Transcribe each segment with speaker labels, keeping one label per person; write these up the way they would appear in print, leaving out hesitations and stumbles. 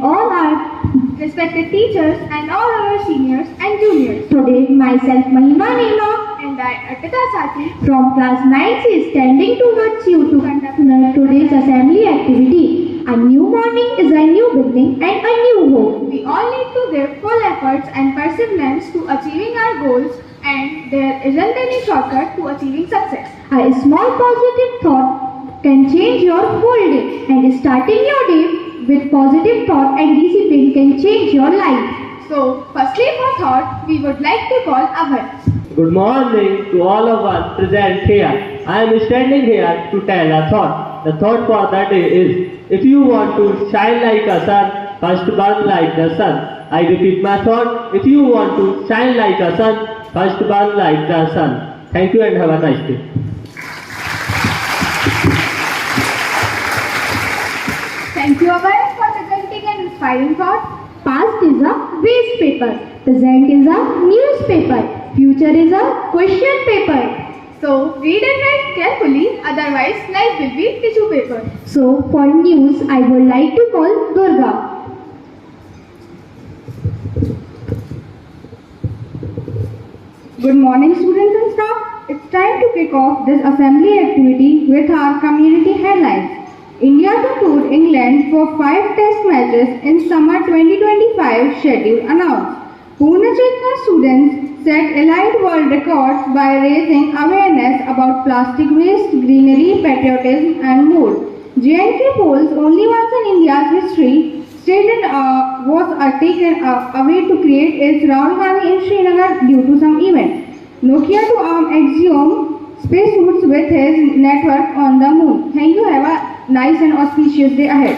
Speaker 1: all our
Speaker 2: respected teachers and all our seniors and juniors.
Speaker 1: Today, myself Mahima Neema
Speaker 2: And I, Arpita Sati,
Speaker 1: from class 9 is standing towards you to conduct today's assembly activity. A new morning is a new beginning and a new hope.
Speaker 2: we all need to give full efforts and perseverance to achieving our goals, and there isn't any shortcut to achieving success.
Speaker 1: A small positive thought can change your whole day, and starting your day with positive thought and discipline can change your life.
Speaker 2: So, firstly for thought, we would like to call Abhay.
Speaker 3: Good morning to all of us present here. I am standing here to tell a thought. The thought for the day is, if you want to shine like a sun, first burn like the sun. I repeat my thought, if you want to shine like a sun, first burn like the sun. Thank you and have a nice day.
Speaker 2: Thank you, Abhay, for presenting an inspiring thought.
Speaker 1: Past is a waste paper, present is a newspaper, future is a question paper.
Speaker 2: So, read and write carefully, otherwise life will be tissue paper.
Speaker 1: So, for news, I would like to call Durga.
Speaker 2: Good morning, students and staff. It's time to kick off this assembly activity with our community headlines. India to tour England for 5 test matches in summer 2025 schedule announced. Pune Chetna students set elite world records by raising awareness about plastic waste, greenery, patriotism and more. J&K polls only once in India's history stated was taken away to create its Rahul Gandhi in Srinagar due to some event. Nokia to arm Axiom spacesuits with his network on the moon. Thank you. Have a nice and auspicious day ahead.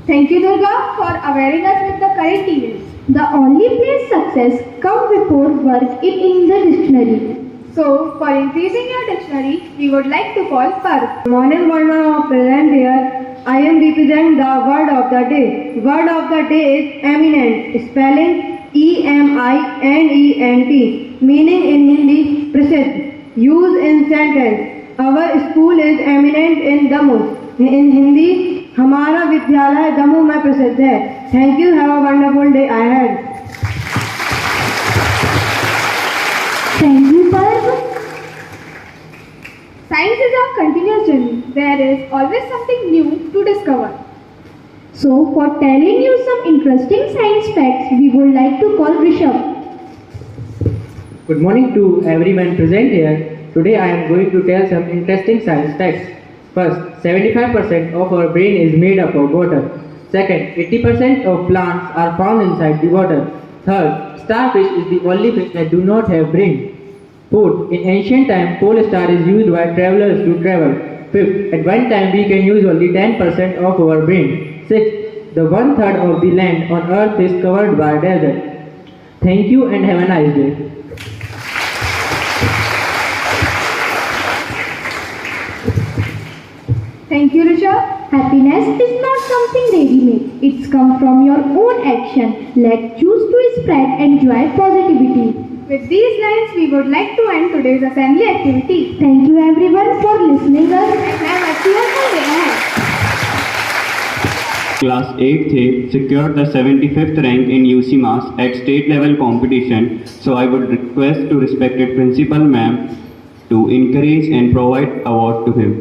Speaker 2: Thank you, Durga, for awareing us with the current events.
Speaker 1: The only place success comes before work in the dictionary.
Speaker 2: So, for increasing your dictionary, we would like to call Parv.
Speaker 4: Morning Varna present here. I am represent the word of the day. Word of the day is eminent. Spelling EMINENT. Meaning in Hindi, प्रसिद्ध. Use in sentence. Our school is eminent in Damoh. In Hindi, हमारा विद्यालय दमोह में प्रसिद्ध है. Thank you. Have a wonderful day ahead.
Speaker 1: Thank you, Parv.
Speaker 2: Science is a continuous journey. There is always something new to discover.
Speaker 1: So, for telling you some interesting science facts, we would like to call Rishabh.
Speaker 3: Good morning to everyone present here. Today I am going to tell some interesting science facts. First, 75% of our brain is made up of water. Second, 80% of plants are found inside the water. Third, starfish is the only fish that do not have brain. Fourth, in ancient time, pole star is used by travelers to travel. Fifth, at one time we can use only 10% of our brain. Sixth, the 1/3 of the land on earth is covered by desert. Thank you and have a nice day.
Speaker 2: Thank you, Rishabh.
Speaker 1: Happiness is not something ready-made. It's come from your own action. Let's choose to spread and joy positivity.
Speaker 2: With these lines, we would like to end today's assembly activity.
Speaker 1: Thank you everyone for listening us.
Speaker 2: And have a cheerful day ahead.
Speaker 5: Class 8th secured the 75th rank in UC Mass at state level competition, so I would request to respected principal ma'am to encourage and provide award to him.